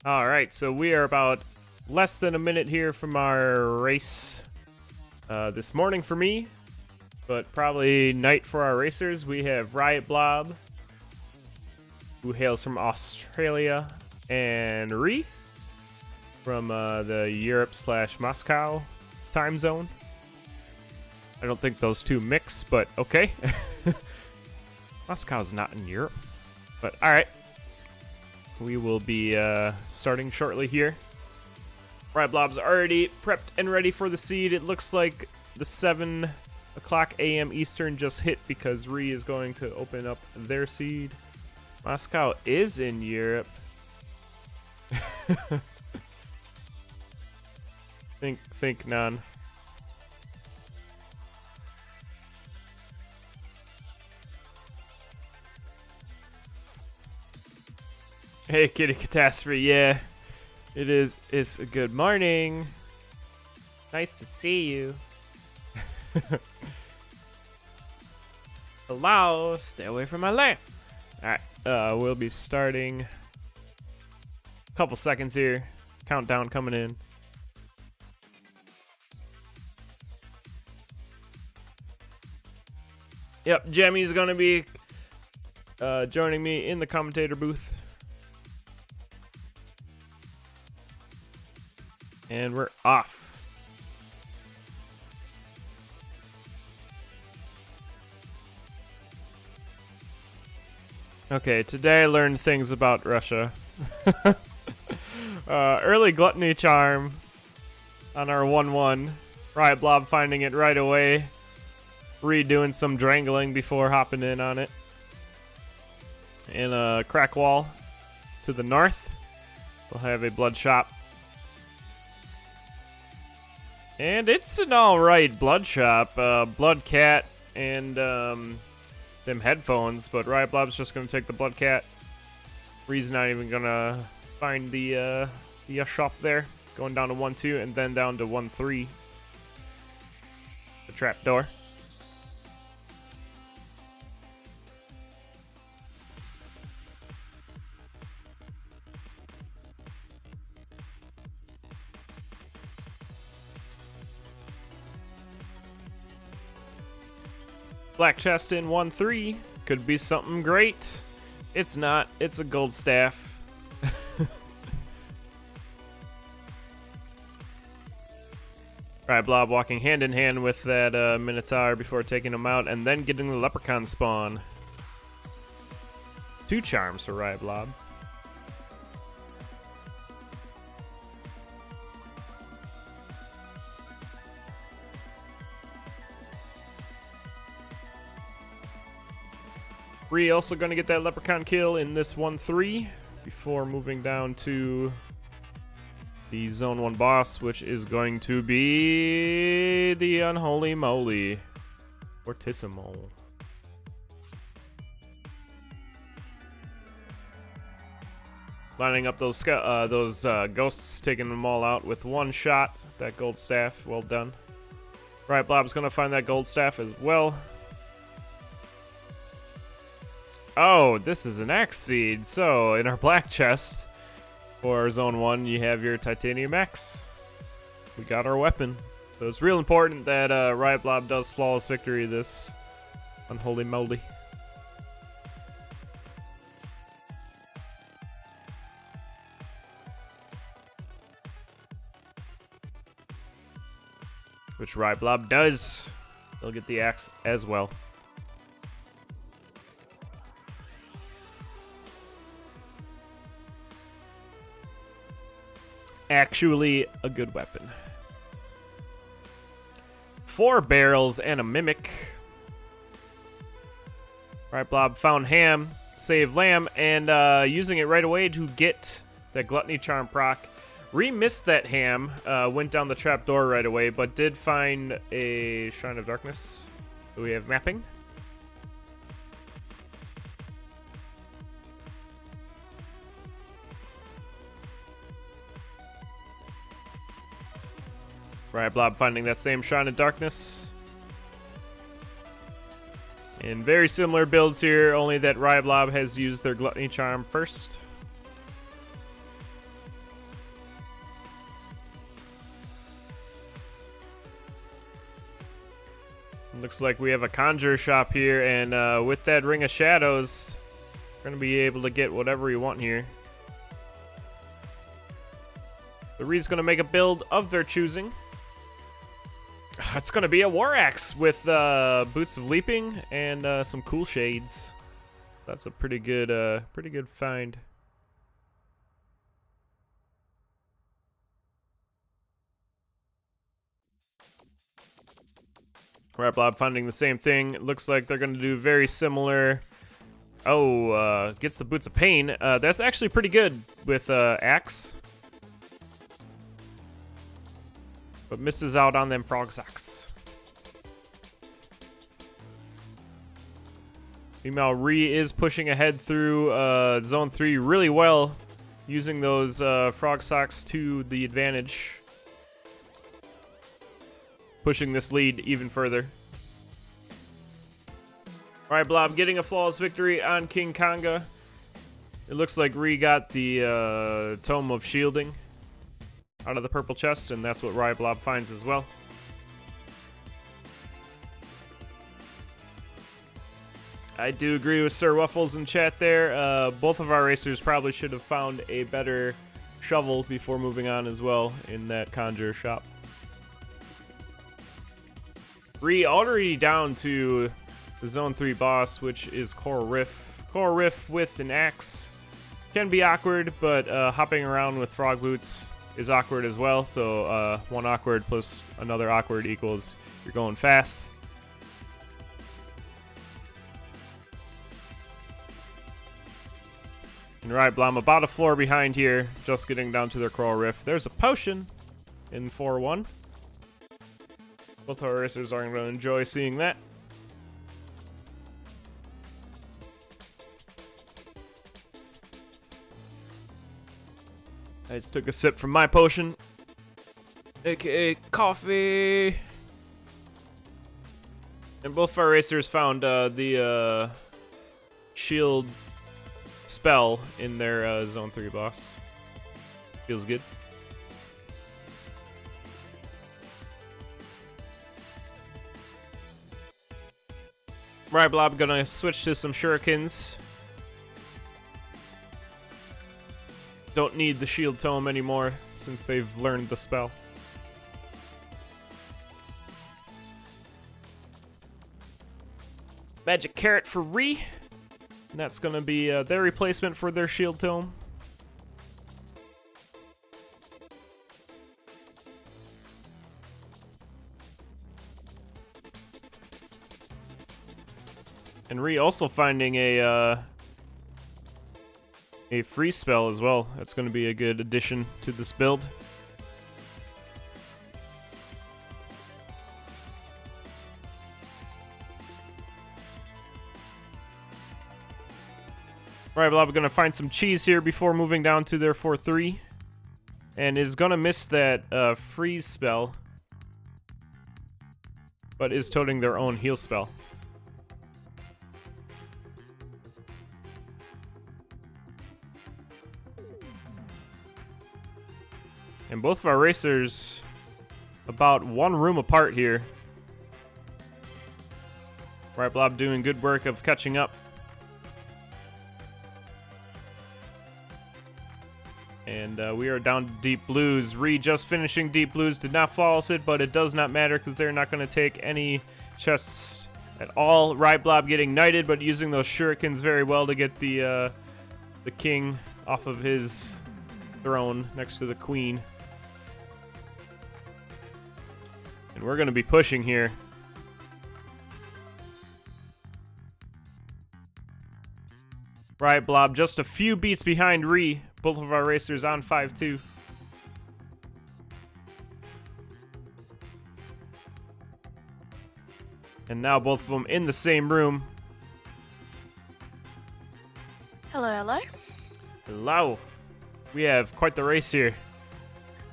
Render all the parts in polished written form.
All right, so we are about less than a minute here from our race this morning for me, but probably night for our racers. We have Riotblob, who hails from Australia, and Ree from the Europe/Moscow time zone. I don't think those two mix, but okay. Moscow's not in Europe, but all right. We will be starting shortly here. Riotblob's already prepped and ready for the seed. It looks like the 7 o'clock a.m. Eastern just hit because Ree is going to open up their seed. Moscow is in Europe. Think none. Hey, Kitty Catastrophe, yeah. It is. It's a good morning. Nice to see you. Hello, stay away from my lamp. Alright, we'll be starting. A couple seconds here. Countdown coming in. Yep, Jemmy's gonna be joining me in the commentator booth. And we're off. Okay, today I learned things about Russia. Early gluttony charm on our 1-1. Riotblob finding it right away. Redoing some drangling before hopping in on it. And a crack wall to the north. We'll have a blood shop. And it's an alright blood shop. Blood cat and them headphones, but Riotblob's just gonna take the blood cat. Ree's not even gonna find the shop there. Going down to 1-2 and then down to 1-3. The trap door. Black chest in 1-3. Could be something great. It's not. It's a gold staff. Riotblob walking hand in hand with that Minotaur before taking him out and then getting the leprechaun spawn. 2 charms for Riotblob. Ree also going to get that leprechaun kill in this 1-3 before moving down to the Zone 1 boss, which is going to be the Unholy Moly. Fortissimo. Lining up those ghosts, taking them all out with 1 shot. That gold staff, well done. Riotblob's going to find that gold staff as well. Oh, this is an axe seed. So, in our black chest for Zone 1, you have your titanium axe. We got our weapon. So it's real important that Riotblob does flawless victory this Unholy Moly. Which Riotblob does. They'll get the axe as well. Actually a good weapon. 4 barrels and a mimic. Riotblob found ham, saved lamb, and using it right away to get that gluttony charm proc. Re-missed that ham, went down the trapdoor right away, but did find a Shrine of Darkness. Do we have mapping? Riotblob finding that same Shrine of Darkness. And very similar builds here, only that Riotblob has used their Gluttony Charm first. Looks like we have a Conjure shop here, and with that Ring of Shadows, we're going to be able to get whatever we want here. The Ree's going to make a build of their choosing. It's going to be a War Axe with Boots of Leaping and some cool shades. That's a pretty good find. Riotblob finding the same thing. It looks like they're going to do very similar. Oh, gets the Boots of Pain. That's actually pretty good with Axe. But misses out on them Frog Socks. Meanwhile, Ree is pushing ahead through Zone 3 really well, using those Frog Socks to the advantage. Pushing this lead even further. Riotblob getting a flawless victory on King Konga. It looks like Ree got the Tome of Shielding out of the purple chest, and that's what Riotblob finds as well. I do agree with Sir Waffles in chat there. Both of our racers probably should have found a better shovel before moving on as well in that Conjure shop. Ree already down to the Zone 3 boss, which is Coral Riff. Coral Riff with an axe can be awkward, but hopping around with frog boots is awkward as well. So one awkward plus another awkward equals you're going fast. And Riotblob about a floor behind here, just getting down to their Coral Riff. There's a potion in 4-1. Both our racers are going to enjoy seeing that. I just took a sip from my potion, aka coffee. And both of our racers found the shield spell in their Zone 3 boss. Feels good. Riotblob gonna switch to some shurikens. Don't need the shield tome anymore since they've learned the spell. Magic carrot for Ree. And that's gonna be their replacement for their shield tome. And Ree also finding a free spell as well. That's going to be a good addition to this build. Riotblob are going to find some cheese here before moving down to their 4-3. And is going to miss that freeze spell. But is toting their own heal spell. And both of our racers about one room apart here. Riotblob doing good work of catching up. And we are down to Deep Blues. Ree just finishing Deep Blues. Did not flawless it, but it does not matter because they're not going to take any chests at all. Riotblob getting knighted, but using those shurikens very well to get the king off of his throne next to the queen. And we're going to be pushing here. Riotblob just a few beats behind Ree. Both of our racers on 5-2. And now both of them in the same room. Hello, hello. Hello. We have quite the race here.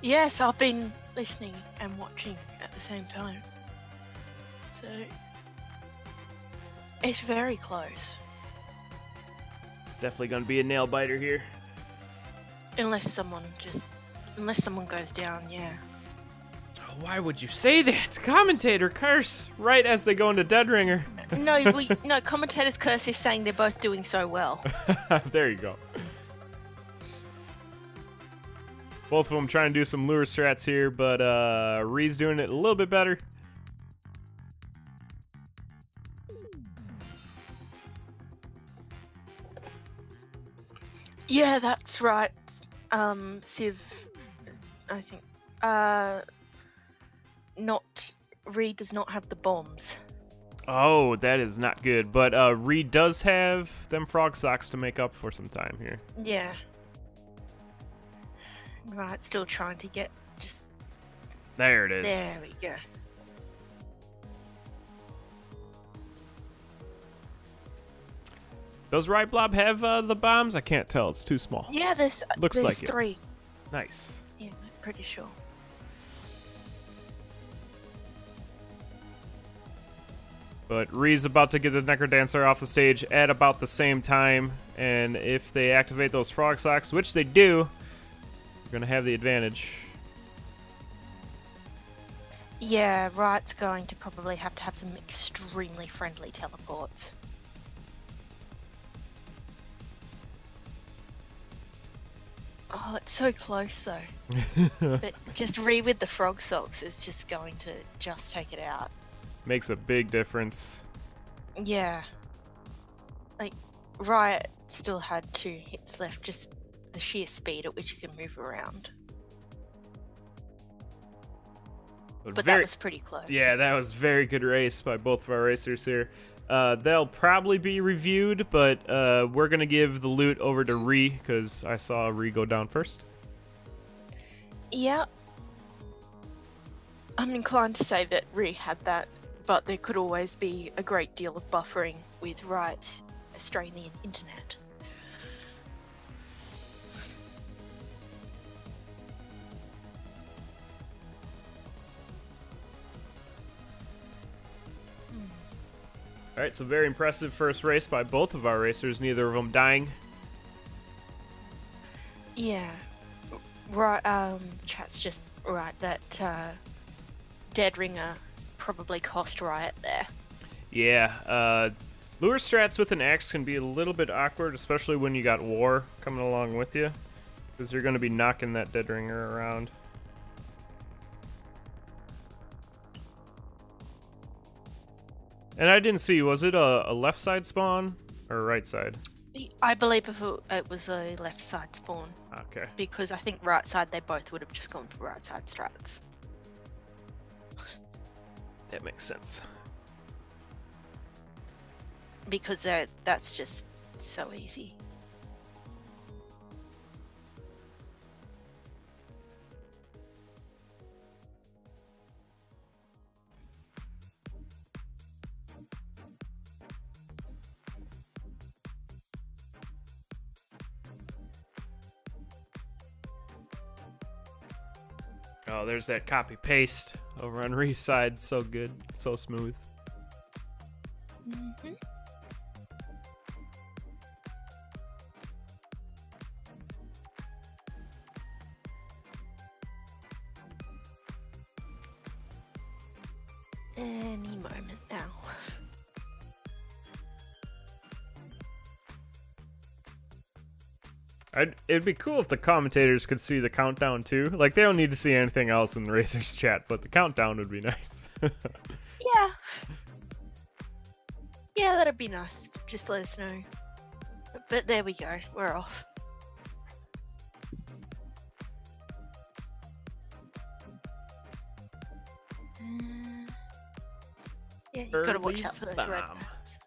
Yes, I've been listening and watching at the same time. So, it's very close. It's definitely going to be a nail biter here. Unless someone goes down, yeah. Oh, Why would you say that? Commentator curse right as they go into Dead Ringer. No, commentator's curse is saying they're both doing so well. There you go. Both of them trying to do some lure strats here, but Ree's doing it a little bit better. Yeah, that's right. Civ, I think. Ree does not have the bombs. Oh, that is not good. But Ree does have them frog socks to make up for some time here. Yeah. Right, still trying to get just... There it is. There we go. Does Riotblob have the bombs? I can't tell. It's too small. Yeah, there's Looks like it. 3. Nice. Yeah, I'm pretty sure. But Ree's about to get the Necrodancer off the stage at about the same time. And if they activate those frog socks, which they do, they're going to have the advantage. Yeah, Riot's going to probably have to have some extremely friendly teleports. Oh, it's so close though. But just Ree with the frog socks is just going to just take it out. Makes a big difference. Yeah. Like, Riot still had 2 hits left, just the sheer speed at which you can move around. But that was pretty close. Yeah, that was very good race by both of our racers here. They'll probably be reviewed, but we're going to give the loot over to Ree, because I saw Ree go down first. Yeah. I'm inclined to say that Ree had that, but there could always be a great deal of buffering with Riot's Australian internet. All right, so very impressive first race by both of our racers, neither of them dying. Yeah. Right, chat's just right that Dead Ringer probably cost Riot there. Yeah, lure strats with an axe can be a little bit awkward, especially when you got War coming along with you, because you're going to be knocking that Dead Ringer around. And I didn't see, was it a left side spawn or a right side? I believe it was a left side spawn. Okay. Because I think right side they both would have just gone for right side strats. That makes sense. Because that's just so easy. Oh, there's that copy paste over on Ree's side. So good, so smooth. Mm-hmm. Any moment now. It'd be cool if the commentators could see the countdown too. Like, they don't need to see anything else in the Racers chat, but the countdown would be nice. Yeah. Yeah, that'd be nice. Just let us know. But there we go. We're off. Yeah, you've got to watch out for those red bomb. bats.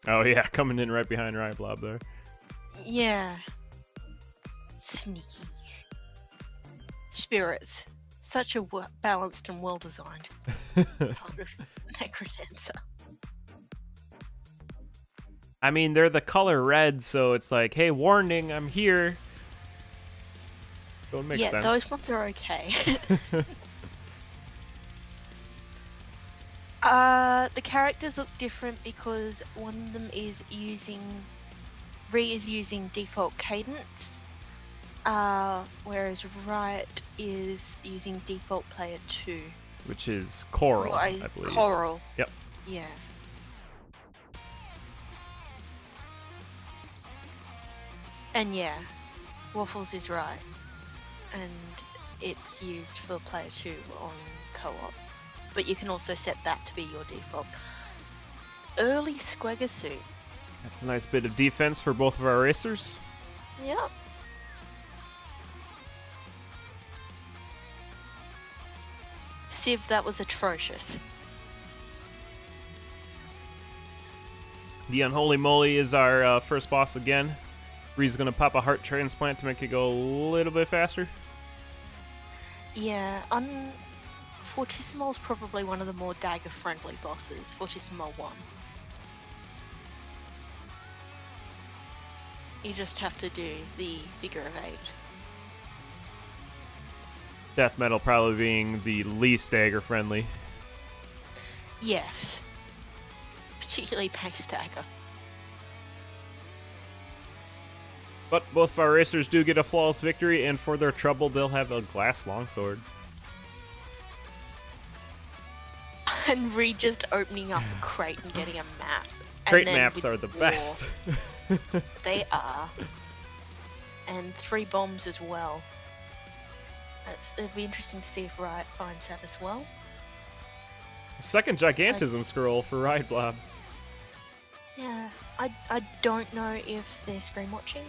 Oh yeah, coming in right behind Riotblob there. Yeah. Sneaky. Spirits. Such a balanced and well-designed part of Necrodancer. I mean, they're the color red, so it's like, hey, warning, I'm here. Don't make sense. Yeah, those ones are okay. The characters look different because one of them is using... Ree is using default cadence, Whereas Riot is using default player 2. Which is Coral, I believe. Coral. Yep. Yeah. And yeah, Waffles is right. And it's used for player 2 on co-op. But you can also set that to be your default. Early Squagger suit. That's a nice bit of defense for both of our racers. Yep. Civ, that was atrocious. The Unholy Moly is our first boss again. Bree's gonna pop a heart transplant to make it go a little bit faster. Yeah, Fortissimo's probably one of the more dagger-friendly bosses. Fortissimo 1. You just have to do the figure of 8. Death Metal probably being the least dagger friendly. Yes. Particularly Pace Dagger. But both of our racers do get a flawless victory, and for their trouble, they'll have a glass longsword. And Reed just opening up a crate and getting a map. Crate maps are the best. They are. And 3 bombs as well. It'll be interesting to see if Riot finds that as well. Second Gigantism scroll for Riotblob. Yeah, I don't know if they're screen watching.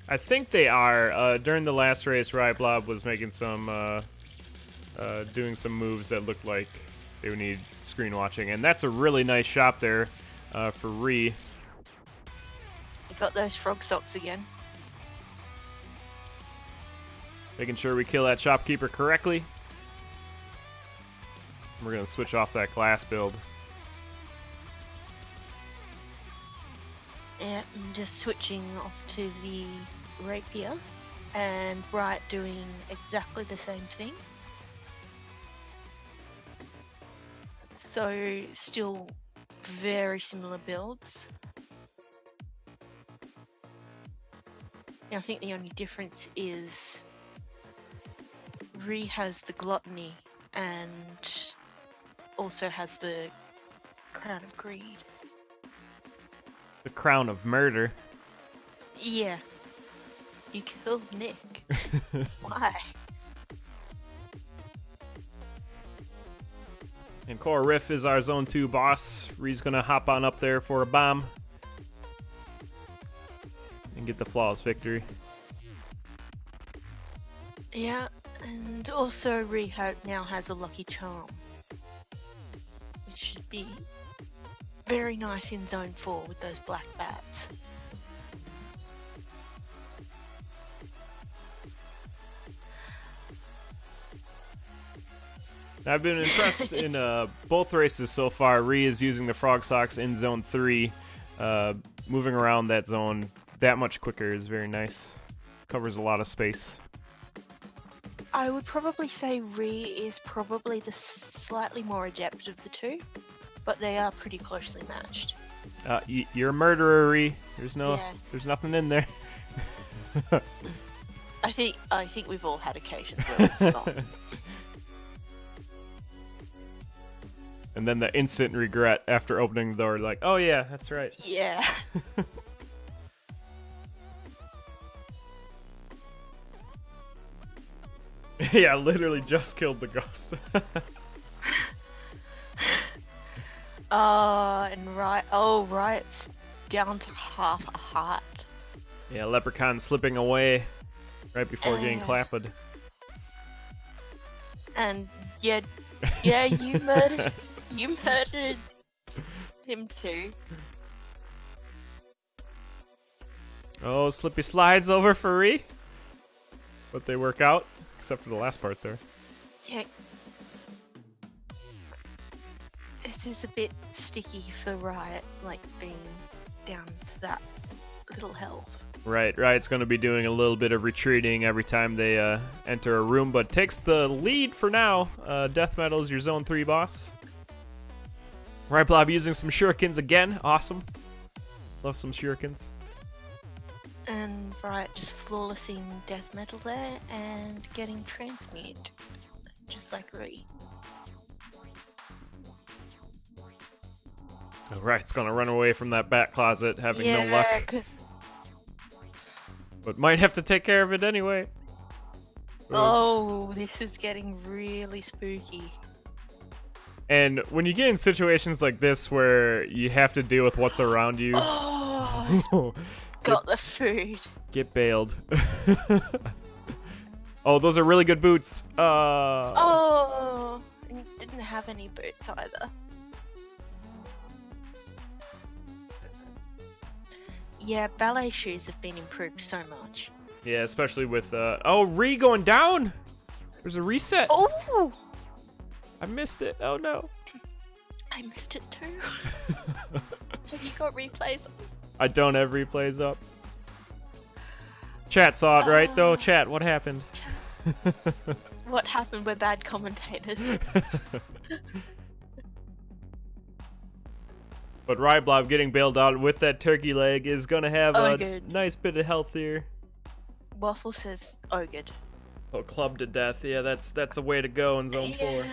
I think they are. During the last race, Riotblob was making some, doing some moves that looked like they would need screen watching, and that's a really nice shop there for Ree. You got those frog socks again. Making sure we kill that shopkeeper correctly. We're gonna switch off that glass build. Yeah, I'm just switching off to the rapier, and Riot doing exactly the same thing. So still very similar builds. Yeah, I think the only difference is Ree has the gluttony and also has the crown of greed. The crown of murder. Yeah. You killed Nick. Why? And Core Riff is our Zone 2 boss. Ree's gonna hop on up there for a bomb. And get the flawless victory. Yeah, and also Ree now has a lucky charm. Which should be very nice in Zone 4 with those black bats. I've been impressed in both races so far. Ree is using the Frog Socks in Zone 3. Moving around that zone that much quicker is very nice. Covers a lot of space. I would probably say Ree is probably the slightly more adept of the two, but they are pretty closely matched. You're a murderer, Ree. There's nothing in there. I think we've all had occasions where we've forgotten. And then the instant regret after opening the door, like, oh yeah, that's right. Yeah. Yeah, literally just killed the ghost. Riot's down to half a heart. Yeah, Leprechaun slipping away right before getting clapped. And yeah, you murdered him too. Oh, Slippy slides over for Ree. But they work out, except for the last part there. Yeah. This is a bit sticky for Riot, like being down to that little health. Right. Riot's going to be doing a little bit of retreating every time they enter a room, but takes the lead for now. Death Metal is your Zone 3 boss. Riotblob using some shurikens again. Awesome. Love some shurikens. And Riot just flawlessing death metal there and getting transmute, just like Rui. Alright, it's gonna run away from that bat closet, having no luck. Yeah, because... But might have to take care of it anyway. Oh, this is getting really spooky. And when you get in situations like this where you have to deal with what's around you... Oh, got the food. Get bailed. Oh, those are really good boots. Oh, and didn't have any boots either. Yeah, ballet shoes have been improved so much. Yeah, especially with oh, Ree going down. There's a reset. Oh, I missed it. Oh no. I missed it too. Have you got replays? I don't have replays up. Chat saw it, right? Though, chat, what happened? What happened? We're bad commentators. But Riotblob getting bailed out with that turkey leg is gonna have a good. nice bit of health here. Waffle says, "Oh, good." Oh, clubbed to death. Yeah, that's a way to go in zone 4.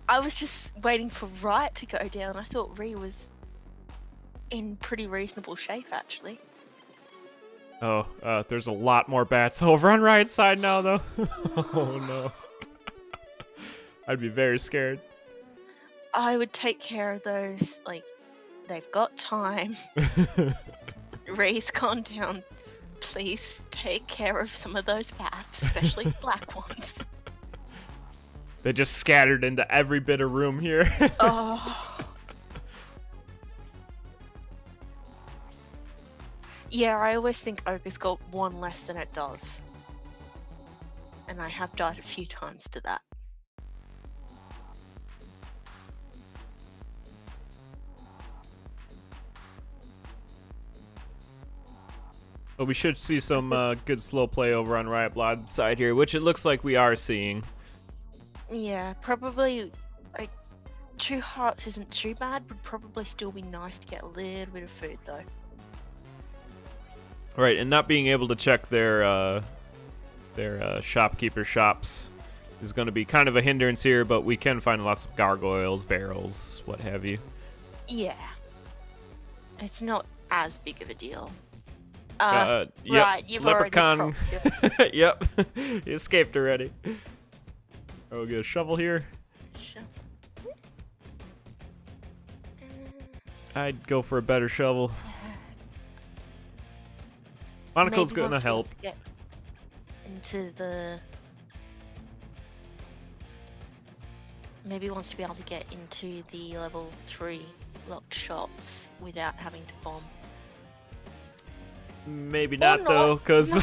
I was just waiting for Riot to go down. I thought Ree was in pretty reasonable shape, actually. Oh, there's a lot more bats over on Riot's side now, though. Oh no. I'd be very scared. I would take care of those. Like, they've got time. Ree's gone down. Please take care of some of those bats, especially the black ones. They just scattered into every bit of room here. Oh. Yeah, I always think Ogre's got one less than it does. And I have died a few times to that. But we should see some good slow play over on Riotblob's side here, which it looks like we are seeing. Yeah, probably like 2 hearts isn't too bad. Would probably still be nice to get a little bit of food though. Right, and not being able to check their shopkeeper shops is going to be kind of a hindrance here, but we can find lots of gargoyles, barrels, what have you. Yeah, it's not as big of a deal. Yep. Right, you've Leprechaun. already propped it. Yep, he escaped already. Oh, we'll get a shovel here. Sure. I'd go for a better shovel. Monocle's Maybe gonna once we help. get into the... Maybe wants to be able to get into the level 3 locked shops without having to bomb. Maybe not, though, because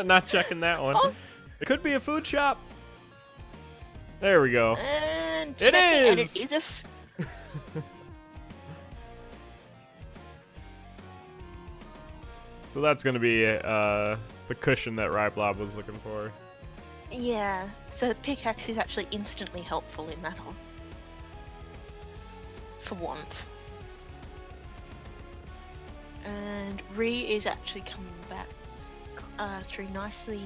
not checking that one. Oh. It could be a food shop. There we go. And It checking, and is! it is a So that's going to be the cushion that Riotblob was looking for. Yeah, so the pickaxe is actually instantly helpful in that one. For once. And Ree is actually coming back through nicely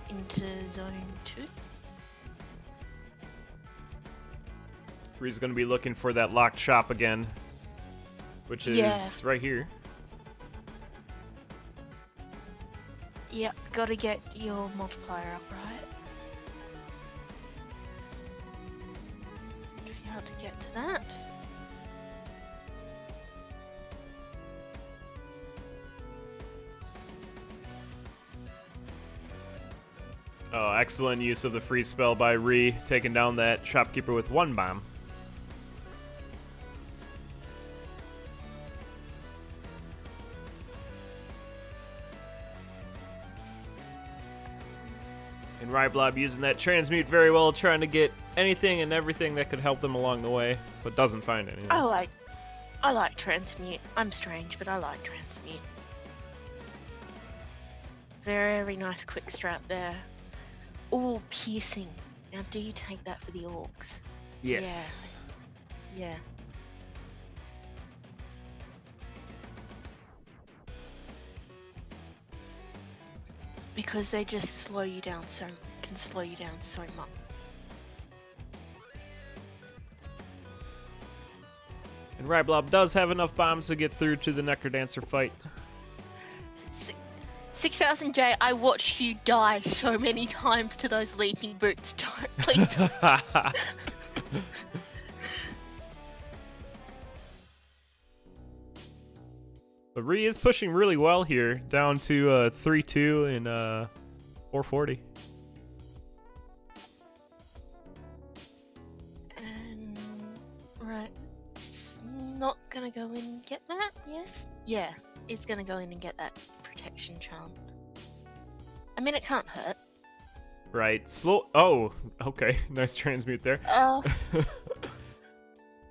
into zone 2. Ree's going to be looking for that locked shop again, which is right here. Yep, gotta get your multiplier up, right? If you have to get to that. Oh, excellent use of the freeze spell by Ree, taking down that shopkeeper with 1 bomb. And Riotblob using that transmute very well, trying to get anything and everything that could help them along the way, but doesn't find anything. I like transmute. I'm strange, but I like transmute. Very nice quick strat there. Ooh, piercing. Now do you take that for the orcs? Yes. Yeah. because they just can slow you down so much. And Riotblob does have enough bombs to get through to the Necrodancer fight. 6000J, I watched you die so many times to those leaping boots. Don't, please don't. But Ree is pushing really well here, down to 3-2 and 440. And right, it's not gonna go in and get that. Yes, yeah, it's gonna go in and get that protection charm. I mean, it can't hurt. Right, slow. Oh, okay, nice transmute there. Oh,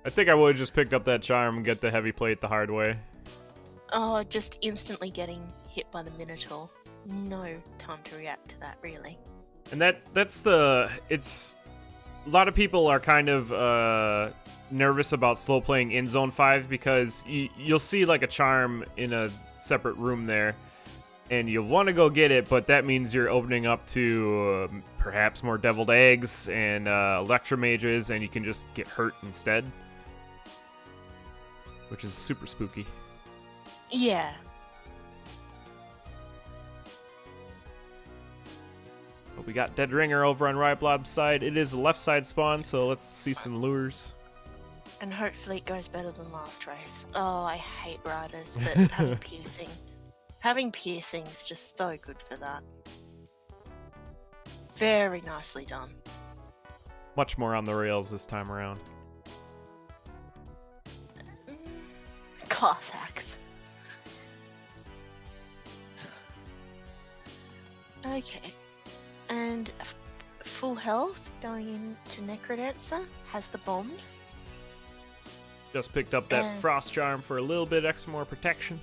I think I would have just picked up that charm and get the heavy plate the hard way. oh, just instantly getting hit by the Minotaur. No time to react to that, really. And it's a lot of people are kind of nervous about slow playing in zone 5 because you'll see like a charm in a separate room there and you'll want to go get it, but that means you're opening up to perhaps more deviled eggs and electro mages, and you can just get hurt instead, which is super spooky. Yeah. But we got Dead Ringer over on Riotblob's side. It is a left side spawn, so let's see some lures. And hopefully it goes better than last race. Oh, I hate riders, but having piercing's just so good for that. Very nicely done. Much more on the rails this time around. Class hacks. Okay. And full health going into Necrodancer, has the bombs. Just picked up that Frost Charm for a little bit extra more protection.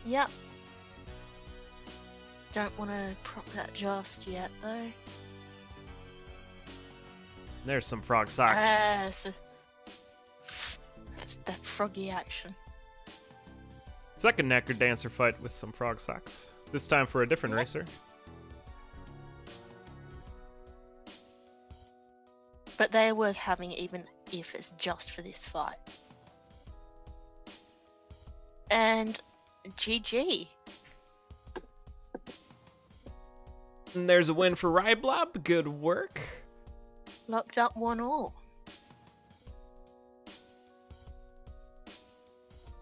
Yep. Don't want to prop that just yet, though. There's some frog socks. That's that froggy action. Second Necrodancer fight with some frog socks. This time for a different racer. But they're worth having even if it's just for this fight. And GG. And there's a win for Riotblob. Good work. Locked up 1-1.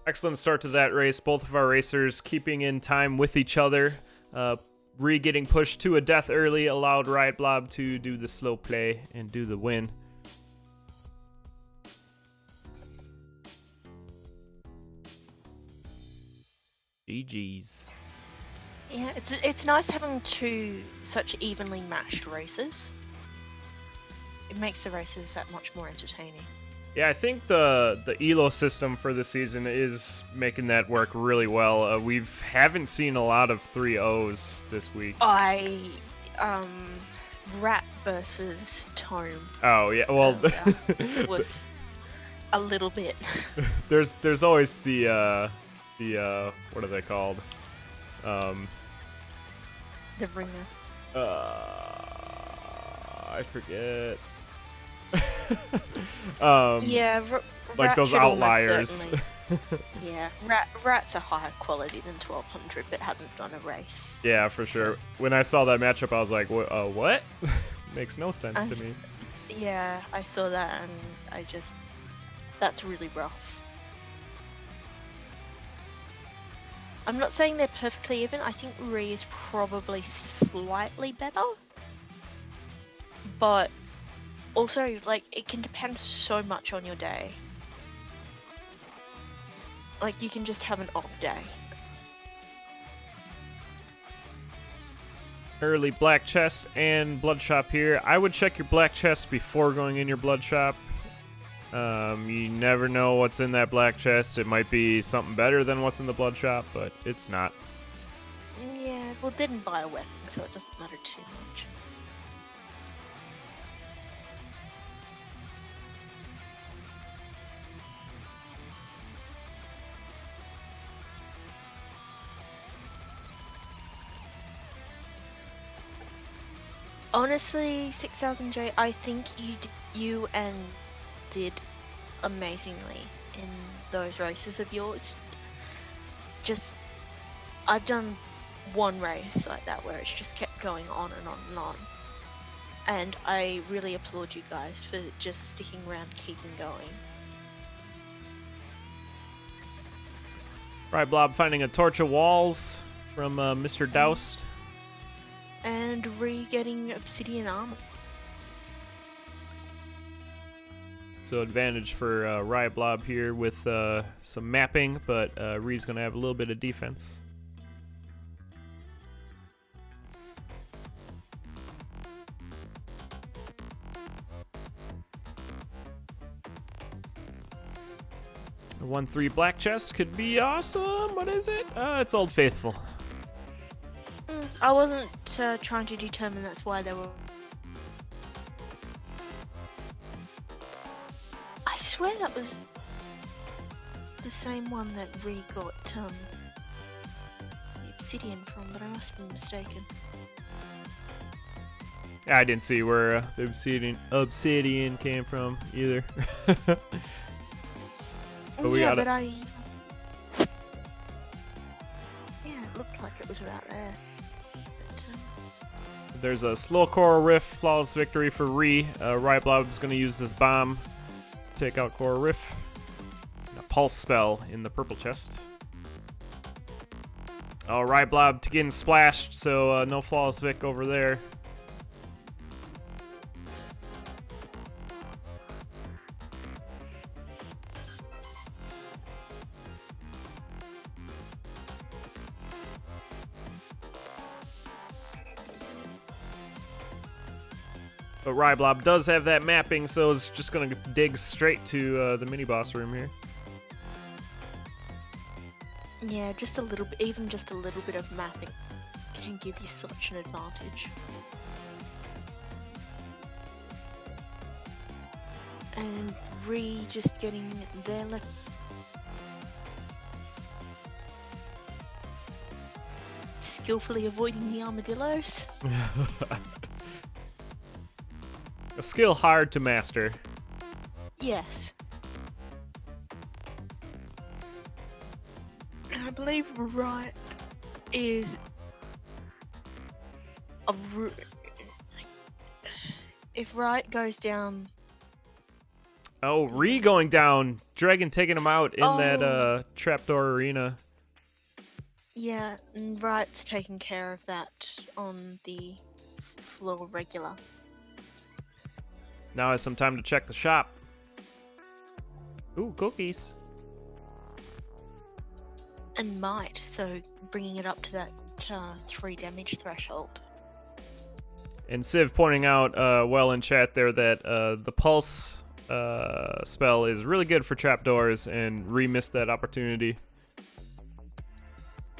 Excellent start to that race. Both of our racers keeping in time with each other. Ree getting pushed to a death early allowed Riotblob to do the slow play and do the win. GG's. Yeah, it's nice having two such evenly matched races. It makes the races that much more entertaining. Yeah, I think the elo system for the season is making that work really well. We haven't seen a lot of 3-0s this week. Rat versus Tome. Oh yeah, well, was a little bit. There's always the what are they called? The ringer. I forget. Yeah, like those outliers. Yeah, Rat's a higher quality than 1200, but hadn't done a race. Yeah, for sure. When I saw that matchup, I was like, what? Makes no sense to me. Yeah, I saw that and that's really rough. I'm not saying they're perfectly even. I think Ree is probably slightly better. But also, like, it can depend so much on your day. Like, you can just have an off day. Early black chest and blood shop here. I would check your black chest before going in your blood shop. You never know what's in that black chest. It might be something better than what's in the blood shop, but it's not. Yeah, well, didn't buy a weapon, so it doesn't matter too much. Honestly, 6000J, I think you and did amazingly in those races of yours. Just, I've done one race like that where it's just kept going on and on and on. And I really applaud you guys for just sticking around, keeping going. Riotblob finding a torch of walls from Mr. Doused. And getting obsidian armor. So advantage for Riotblob here with some mapping, but Ree's going to have a little bit of defense. A 1-3 black chest could be awesome. What is it? It's Old Faithful. I wasn't trying to determine that's why they were... I swear that was the same one that Ree got the obsidian from, but I must have been mistaken. I didn't see where the obsidian came from either. But we yeah, got but it. Yeah, it looked like it was about there. But, There's a slow coral rift, flawless victory for Ree. Riotblob's going to use this bomb to take out coral rift. And a pulse spell in the purple chest. Oh, Riotblob getting splashed, so no flawless vic over there. But Riotblob does have that mapping, so it's just going to dig straight to the mini-boss room here. yeah, just a little bit, even just a little bit of mapping can give you such an advantage. And Ree just getting their left. Skillfully avoiding the armadillos. A skill hard to master. Yes. And I believe Riot is a if Riot goes down. Oh, Ree going down. Dragon taking him out in that Oh. trapdoor arena. Yeah, and Riot's taking care of that on the floor regular. Now has some time to check the shop. Ooh, cookies. And might, so bringing it up to that 3 damage threshold. And Civ pointing out well in chat there that the pulse spell is really good for trapdoors, and Ree missed that opportunity.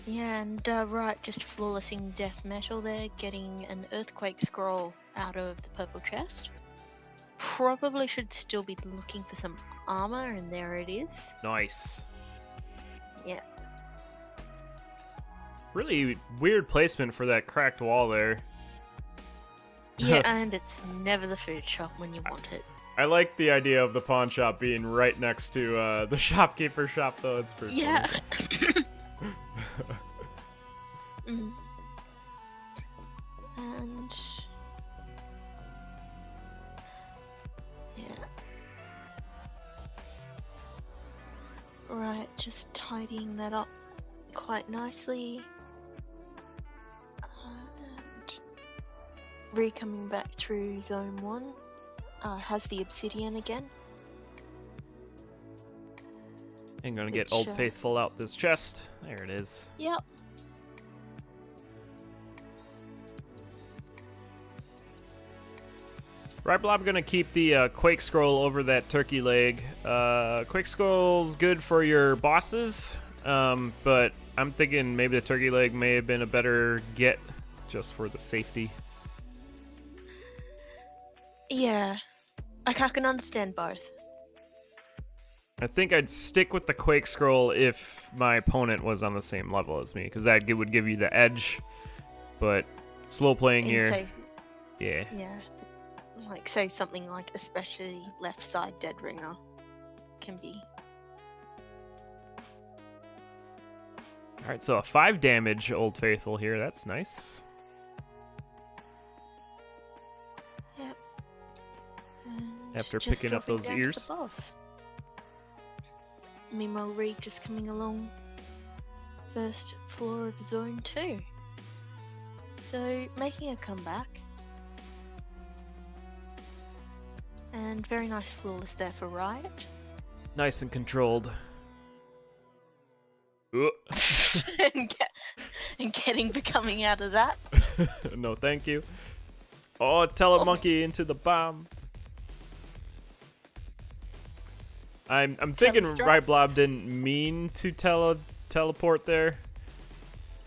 Yeah, and Riot just flawlessing death metal there, getting an earthquake scroll out of the purple chest. Probably should still be looking for some armor, and there it is. Nice. Yeah. Really weird placement for that cracked wall there. Yeah, and it's never the food shop when you want it. I like the idea of the pawn shop being right next to the shopkeeper's shop, though. It's pretty Yeah. funny. And yeah, right, just tidying that up quite nicely, and Ree coming back through zone 1 has the obsidian again. I'm gonna get Which, Old Faithful out this chest. There it is. Yep. Riotblob gonna keep the Quake Scroll over that turkey leg. Quake Scroll's good for your bosses, but I'm thinking maybe the turkey leg may have been a better get just for the safety. Yeah, I can understand both. I think I'd stick with the Quake Scroll if my opponent was on the same level as me, because that would give you the edge. But slow playing here. Yeah. Yeah. Like, say something like especially left side dead ringer can be. Alright, so a 5 damage Old Faithful here. That's nice. Yep. And After just picking up dropping those down to ears. the boss. Mimo Re just coming along first floor of zone 2. So making a comeback. And very nice flawless there for Riot. Nice and controlled. Ooh. and getting the coming out of that. No, thank you. Oh, Telemonkey into the bomb. I'm thinking Riotblob didn't mean to teleport there.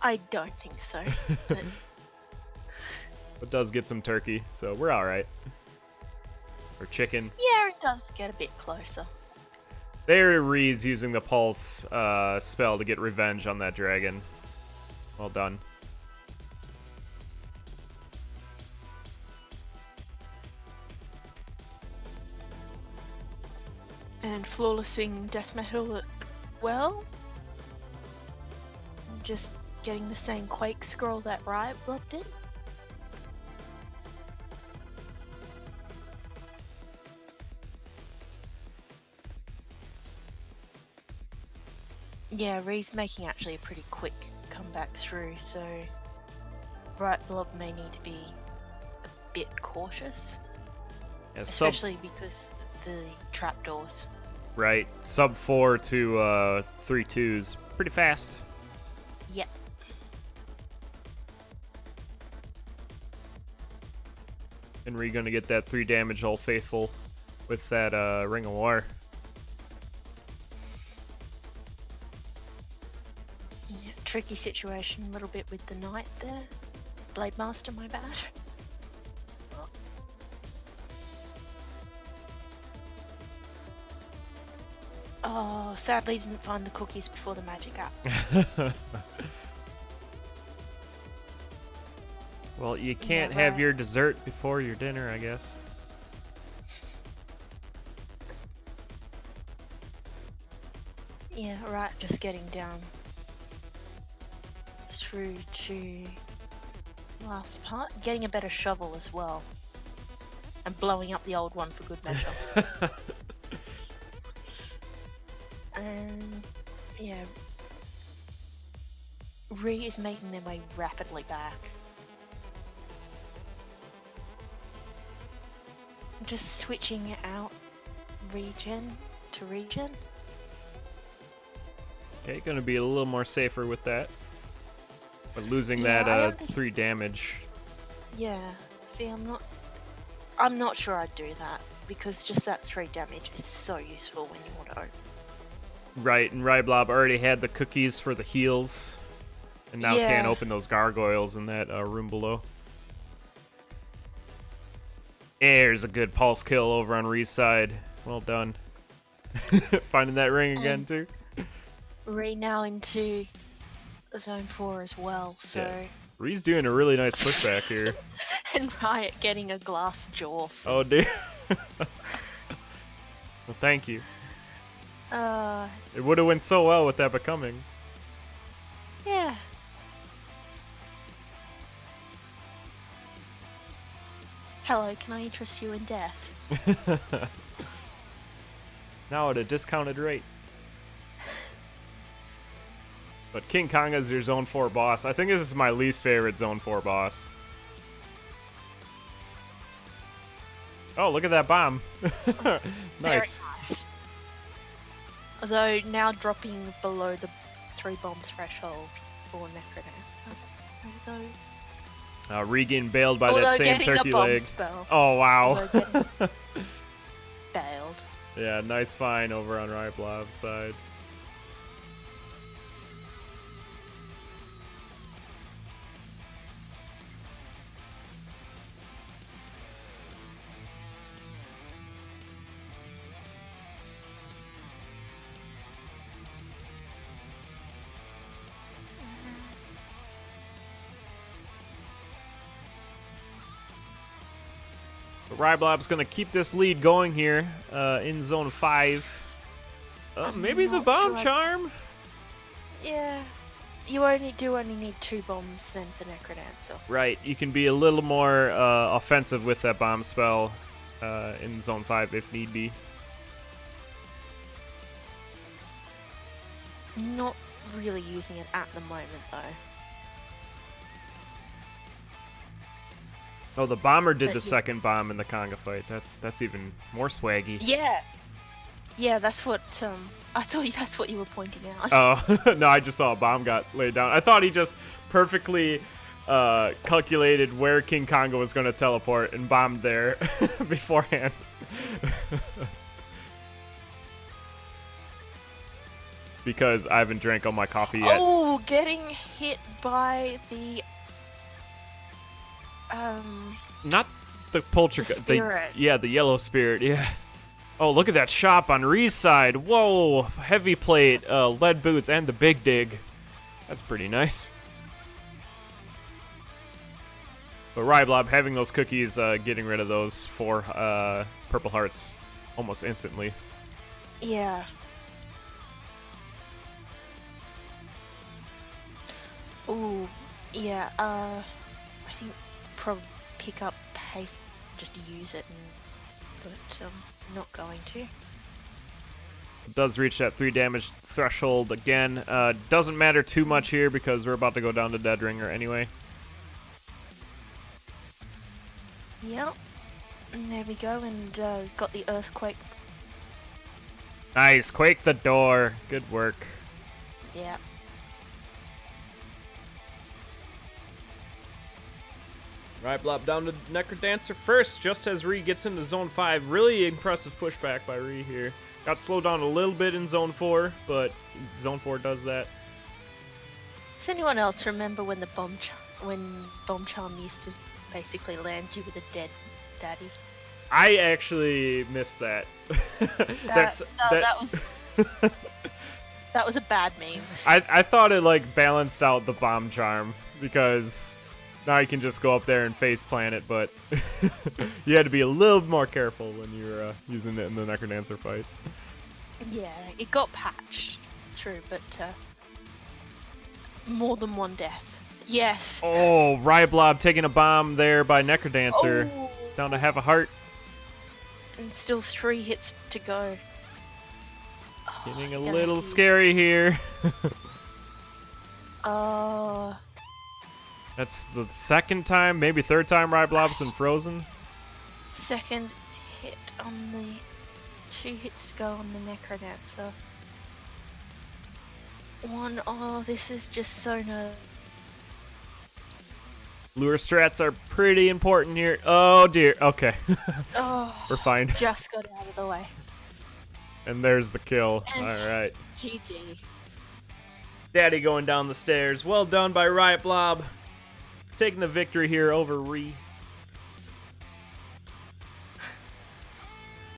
I don't think so. But It does get some turkey, so we're all right. Or chicken. yeah, it does get a bit closer. There, Ree's using the pulse spell to get revenge on that dragon. Well done. And flawlessing death metal well. Just getting the same Quake scroll that Riotblob did. Yeah, Ree's making actually a pretty quick comeback through, so Riotblob may need to be a bit cautious. Yeah, Especially because the trapdoors. Right, sub 4 to 3 2s. Pretty fast. Yep. And we're gonna get that 3 damage Old Faithful with that Ring of War. Yeah, tricky situation a little bit with the knight there. Blade Master, my bad. Oh, sadly didn't find the cookies before the magic app. Well, you can't Yeah, have right. your dessert before your dinner, I guess. Yeah, right, just getting down through to last part. Getting a better shovel as well. And blowing up the old one for good measure. And yeah, Ree is making their way rapidly back. Just switching out regen to regen. Okay, gonna be a little more safer with that. But losing Yeah, I that understand. 3 damage. Yeah, see, I'm not sure I'd do that because just that 3 damage is so useful when you want to open. Right, and Riotblob already had the cookies for the heals. And now can't Yeah. open those gargoyles in that room below. There's a good pulse kill over on Ree's side. Well done. Finding that ring again, And- too. Ree now into zone 4 as well, so. Yeah. Ree's doing a really nice pushback here. And Riot getting a glass jaw. Oh, dear. Well, thank you. It would have went so well with that becoming. Yeah. Hello, can I interest you in death? Now at a discounted rate. But King Konga's your Zone 4 boss. I think this is my least favorite Zone 4 boss. Oh, look at that bomb. Very Nice. nice. Although now dropping below the 3 bomb threshold for Necrodancer. Although Regan bailed by Although that same getting turkey a bomb leg. spell. Oh, wow. Although getting bailed. Yeah, nice find over on Riotblob's side. Riotblob's going to keep this lead going here in Zone 5. Maybe the bomb charm? Yeah. You only need 2 bombs then for Necrodancer. Right, you can be a little more offensive with that bomb spell in Zone 5 if need be. Not really using it at the moment though. Oh, the bomber did But the second bomb in the conga fight. That's even more swaggy. Yeah. Yeah, that's what I thought that's what you were pointing out. Oh, no, I just saw a bomb got laid down. I thought he just perfectly calculated where King Konga was going to teleport and bombed there beforehand. Because I haven't drank all my coffee yet. Oh, getting hit by the Not the poltergeist. The spirit. Yeah, the yellow spirit. Yeah. Oh, look at that shop on Ree's side. Whoa, heavy plate, lead boots, and the big dig. That's pretty nice. But Riotblob having those cookies, getting rid of those 4 purple hearts almost instantly. Yeah. Ooh, yeah, I think probably pick up pace, just use it, but not going to. It does reach that 3 damage threshold again. Doesn't matter too much here because we're about to go down to Dead Ringer anyway. Yep, and there we go, and got the Earthquake. Nice, quake the door. Good work. Yeah. Riotblob down to Necrodancer first, just as Ree gets into Zone 5. Really impressive pushback by Ree here. Got slowed down a little bit in Zone 4, but Zone 4 does that. Does anyone else remember when the bomb charm used to basically land you with a dead daddy? I actually missed that. That was a bad meme. I thought it like balanced out the bomb charm because now you can just go up there and face plant it, but you had to be a little more careful when you were using it in the Necrodancer fight. Yeah, it got patched through, but more than one death. Yes. Oh, Riotblob taking a bomb there by Necrodancer. Oh. Down to half a heart. And still 3 hits to go. Getting a little scary here. That's the second time, maybe third time Riotblob's been frozen. Second hit on the 2 hits to go on the Necrodancer. 1, oh, this is just so nervous. Lure strats are pretty important here. Oh dear, okay. Oh, we're fine. Just got out of the way. And there's the kill. And alright. GG. Daddy going down the stairs. Well done by Riotblob. Taking the victory here over Ree.